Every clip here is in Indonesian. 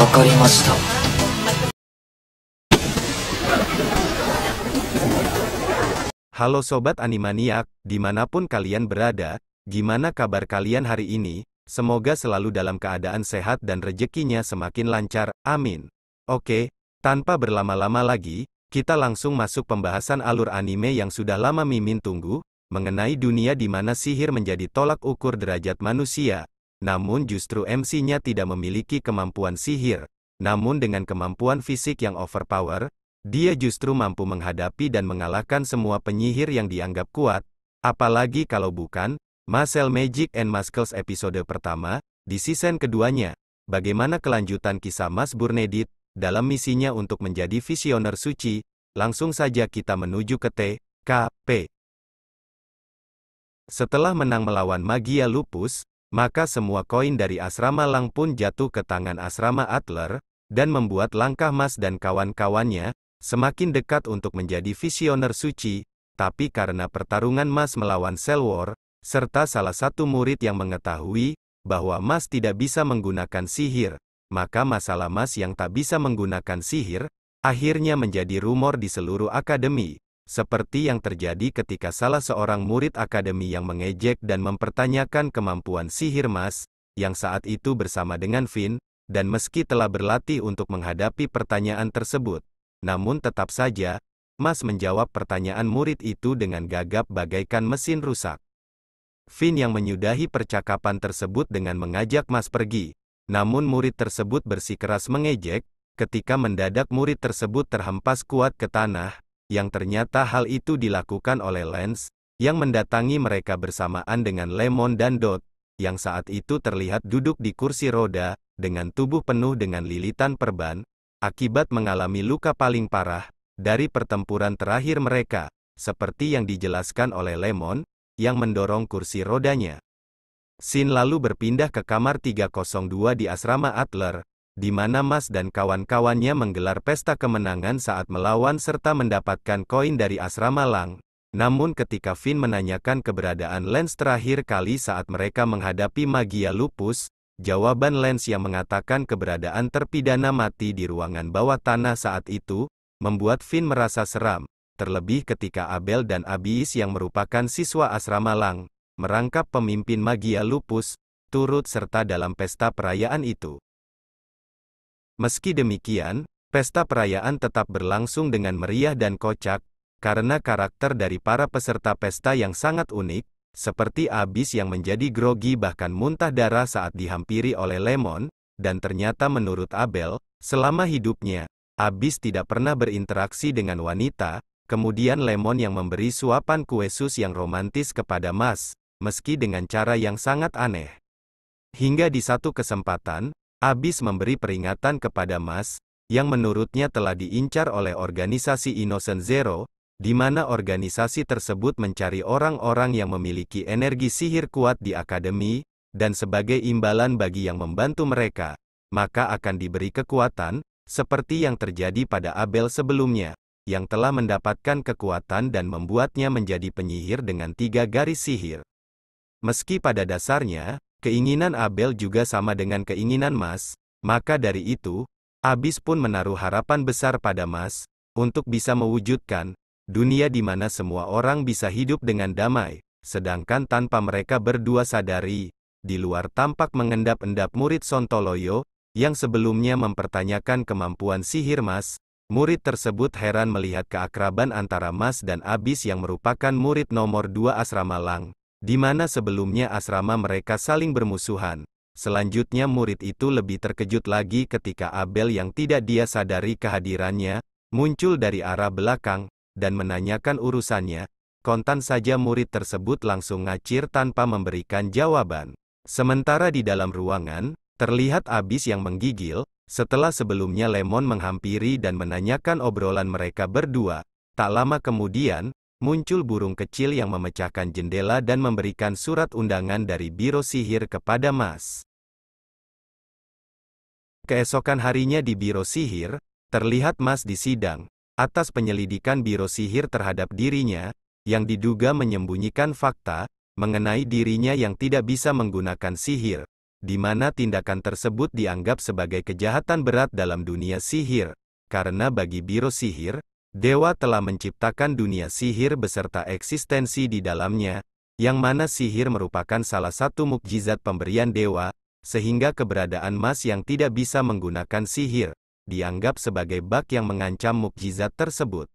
わかりました。Halo Sobat Animaniak, dimanapun kalian berada, gimana kabar kalian hari ini? Semoga selalu dalam keadaan sehat dan rezekinya semakin lancar, amin. Oke, tanpa berlama-lama lagi, kita langsung masuk pembahasan alur anime yang sudah lama Mimin tunggu, mengenai dunia di mana sihir menjadi tolak ukur derajat manusia. Namun justru MC-nya tidak memiliki kemampuan sihir, namun dengan kemampuan fisik yang overpower, dia justru mampu menghadapi dan mengalahkan semua penyihir yang dianggap kuat, apalagi kalau bukan Muscle Magic and Muscles episode pertama, di season keduanya. Bagaimana kelanjutan kisah Mas Burnedit dalam misinya untuk menjadi visioner suci? Langsung saja kita menuju ke TKP. Setelah menang melawan Magia Lupus, maka semua koin dari asrama Lang pun jatuh ke tangan asrama Adler, dan membuat langkah Mas dan kawan-kawannya semakin dekat untuk menjadi visioner suci. Tapi karena pertarungan Mas melawan Selwar, serta salah satu murid yang mengetahui bahwa Mas tidak bisa menggunakan sihir, maka masalah Mas yang tak bisa menggunakan sihir akhirnya menjadi rumor di seluruh akademi. Seperti yang terjadi ketika salah seorang murid akademi yang mengejek dan mempertanyakan kemampuan sihir Mas, yang saat itu bersama dengan Finn, dan meski telah berlatih untuk menghadapi pertanyaan tersebut, namun tetap saja, Mas menjawab pertanyaan murid itu dengan gagap bagaikan mesin rusak. Finn yang menyudahi percakapan tersebut dengan mengajak Mas pergi, namun murid tersebut bersikeras mengejek, ketika mendadak murid tersebut terhempas kuat ke tanah, yang ternyata hal itu dilakukan oleh Lance, yang mendatangi mereka bersamaan dengan Lemon dan Dot, yang saat itu terlihat duduk di kursi roda, dengan tubuh penuh dengan lilitan perban, akibat mengalami luka paling parah, dari pertempuran terakhir mereka, seperti yang dijelaskan oleh Lemon, yang mendorong kursi rodanya. Scene lalu berpindah ke kamar 302 di asrama Adler, di mana Mas dan kawan-kawannya menggelar pesta kemenangan saat melawan serta mendapatkan koin dari asrama Lang. Namun ketika Finn menanyakan keberadaan Lance terakhir kali saat mereka menghadapi Magia Lupus, jawaban Lance yang mengatakan keberadaan terpidana mati di ruangan bawah tanah saat itu, membuat Finn merasa seram, terlebih ketika Abel dan Abyss yang merupakan siswa asrama Lang, merangkap pemimpin Magia Lupus, turut serta dalam pesta perayaan itu. Meski demikian, pesta perayaan tetap berlangsung dengan meriah dan kocak, karena karakter dari para peserta pesta yang sangat unik, seperti Abyss yang menjadi grogi bahkan muntah darah saat dihampiri oleh Lemon, dan ternyata menurut Abel, selama hidupnya, Abyss tidak pernah berinteraksi dengan wanita, kemudian Lemon yang memberi suapan kue sus yang romantis kepada Mas, meski dengan cara yang sangat aneh. Hingga di satu kesempatan, Abyss memberi peringatan kepada Mas, yang menurutnya telah diincar oleh organisasi Innocent Zero, di mana organisasi tersebut mencari orang-orang yang memiliki energi sihir kuat di akademi, dan sebagai imbalan bagi yang membantu mereka, maka akan diberi kekuatan, seperti yang terjadi pada Abel sebelumnya, yang telah mendapatkan kekuatan dan membuatnya menjadi penyihir dengan 3 garis sihir. Meski pada dasarnya, keinginan Abel juga sama dengan keinginan Mas, maka dari itu, Abyss pun menaruh harapan besar pada Mas, untuk bisa mewujudkan dunia di mana semua orang bisa hidup dengan damai, sedangkan tanpa mereka berdua sadari, di luar tampak mengendap-endap murid Sontoloyo, yang sebelumnya mempertanyakan kemampuan sihir Mas. Murid tersebut heran melihat keakraban antara Mas dan Abyss yang merupakan murid nomor 2 asrama Lang, di mana sebelumnya asrama mereka saling bermusuhan. Selanjutnya murid itu lebih terkejut lagi ketika Abel yang tidak dia sadari kehadirannya, muncul dari arah belakang, dan menanyakan urusannya. Kontan saja murid tersebut langsung ngacir tanpa memberikan jawaban. Sementara di dalam ruangan, terlihat Abyss yang menggigil, setelah sebelumnya Lemon menghampiri dan menanyakan obrolan mereka berdua. Tak lama kemudian, muncul burung kecil yang memecahkan jendela dan memberikan surat undangan dari Biro Sihir kepada Mas. Keesokan harinya di Biro Sihir, terlihat Mas disidang, atas penyelidikan Biro Sihir terhadap dirinya, yang diduga menyembunyikan fakta, mengenai dirinya yang tidak bisa menggunakan sihir. di mana tindakan tersebut dianggap sebagai kejahatan berat dalam dunia sihir, karena bagi Biro Sihir, dewa telah menciptakan dunia sihir beserta eksistensi di dalamnya, yang mana sihir merupakan salah satu mukjizat pemberian dewa, sehingga keberadaan Mas yang tidak bisa menggunakan sihir, dianggap sebagai bak yang mengancam mukjizat tersebut.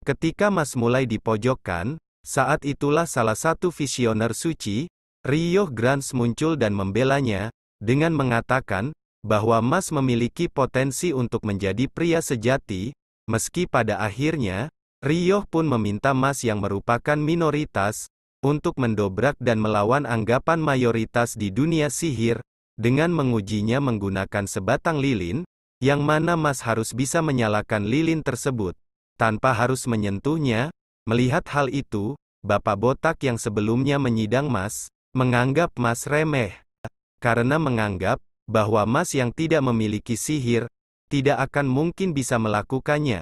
Ketika Mas mulai dipojokkan, saat itulah salah satu visioner suci, Rioh Grans muncul dan membelanya, dengan mengatakan, bahwa Mas memiliki potensi untuk menjadi pria sejati, meski pada akhirnya, Rioh pun meminta Mas yang merupakan minoritas, untuk mendobrak dan melawan anggapan mayoritas di dunia sihir, dengan mengujinya menggunakan sebatang lilin, yang mana Mas harus bisa menyalakan lilin tersebut, tanpa harus menyentuhnya. Melihat hal itu, Bapak Botak yang sebelumnya menyidang Mas, menganggap Mas remeh, karena menganggap bahwa Mas yang tidak memiliki sihir, tidak akan mungkin bisa melakukannya.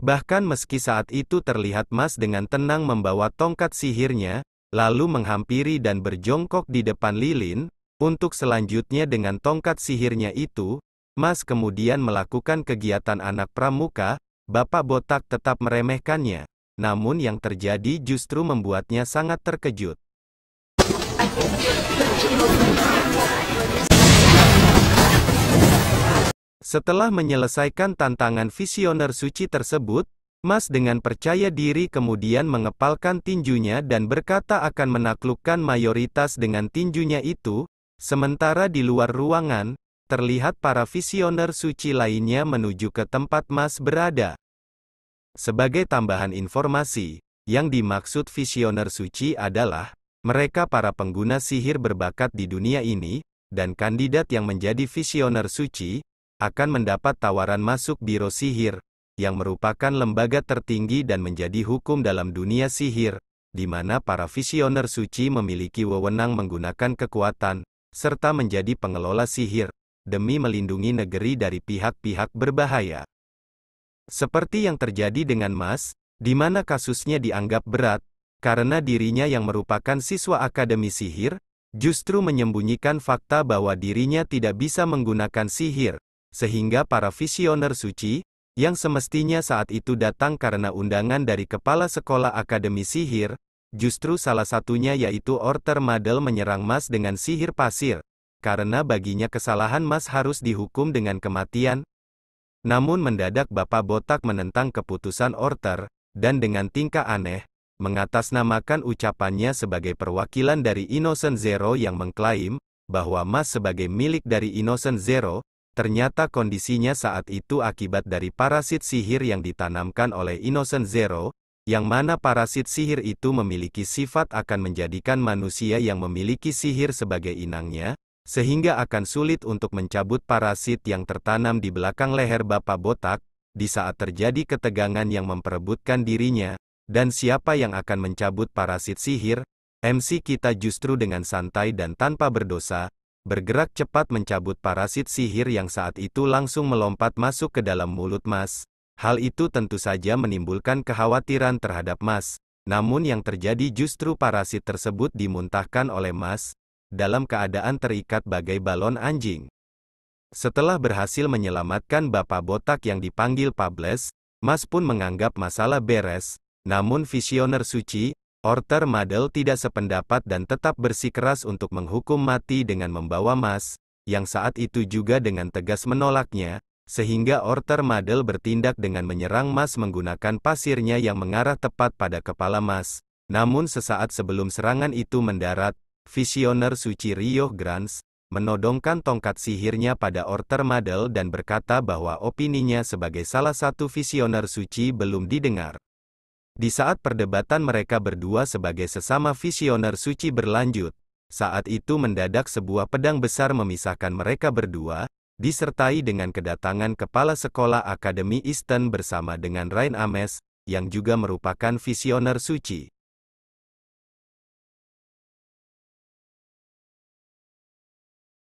Bahkan meski saat itu terlihat Mas dengan tenang membawa tongkat sihirnya, lalu menghampiri dan berjongkok di depan lilin, untuk selanjutnya dengan tongkat sihirnya itu, Mas kemudian melakukan kegiatan anak pramuka, Bapak Botak tetap meremehkannya. Namun yang terjadi justru membuatnya sangat terkejut. Setelah menyelesaikan tantangan visioner suci tersebut, Mas dengan percaya diri kemudian mengepalkan tinjunya dan berkata akan menaklukkan mayoritas dengan tinjunya itu, sementara di luar ruangan, terlihat para visioner suci lainnya menuju ke tempat Mas berada. Sebagai tambahan informasi, yang dimaksud visioner suci adalah mereka para pengguna sihir berbakat di dunia ini, dan kandidat yang menjadi visioner suci akan mendapat tawaran masuk Biro Sihir, yang merupakan lembaga tertinggi dan menjadi hukum dalam dunia sihir, di mana para visioner suci memiliki wewenang menggunakan kekuatan, serta menjadi pengelola sihir, demi melindungi negeri dari pihak-pihak berbahaya. Seperti yang terjadi dengan Mas, di mana kasusnya dianggap berat, karena dirinya yang merupakan siswa Akademi Sihir, justru menyembunyikan fakta bahwa dirinya tidak bisa menggunakan sihir, sehingga para visioner suci, yang semestinya saat itu datang karena undangan dari Kepala Sekolah Akademi Sihir, justru salah satunya yaitu Orter Madel menyerang Mas dengan sihir pasir, karena baginya kesalahan Mas harus dihukum dengan kematian. Namun mendadak Bapak Botak menentang keputusan Orter, dan dengan tingkah aneh, mengatasnamakan ucapannya sebagai perwakilan dari Innocent Zero yang mengklaim, bahwa Mas sebagai milik dari Innocent Zero, ternyata kondisinya saat itu akibat dari parasit sihir yang ditanamkan oleh Innocent Zero, yang mana parasit sihir itu memiliki sifat akan menjadikan manusia yang memiliki sihir sebagai inangnya, sehingga akan sulit untuk mencabut parasit yang tertanam di belakang leher Bapak Botak, di saat terjadi ketegangan yang memperebutkan dirinya, dan siapa yang akan mencabut parasit sihir. MC kita justru dengan santai dan tanpa berdosa, bergerak cepat mencabut parasit sihir yang saat itu langsung melompat masuk ke dalam mulut Mas. Hal itu tentu saja menimbulkan kekhawatiran terhadap Mas, namun yang terjadi justru parasit tersebut dimuntahkan oleh Mas, dalam keadaan terikat bagai balon anjing. Setelah berhasil menyelamatkan Bapak Botak yang dipanggil Pables, Mas pun menganggap masalah beres, namun visioner suci, Orter Madel tidak sependapat dan tetap bersikeras untuk menghukum mati dengan membawa Mas, yang saat itu juga dengan tegas menolaknya, sehingga Orter Madel bertindak dengan menyerang Mas menggunakan pasirnya yang mengarah tepat pada kepala Mas. Namun sesaat sebelum serangan itu mendarat, visioner suci Rioh Grans menodongkan tongkat sihirnya pada Orter Madel dan berkata bahwa opininya sebagai salah satu visioner suci belum didengar. Di saat perdebatan mereka berdua sebagai sesama visioner suci berlanjut, saat itu mendadak sebuah pedang besar memisahkan mereka berdua, disertai dengan kedatangan Kepala Sekolah Akademi Easton bersama dengan Rain Ames, yang juga merupakan visioner suci.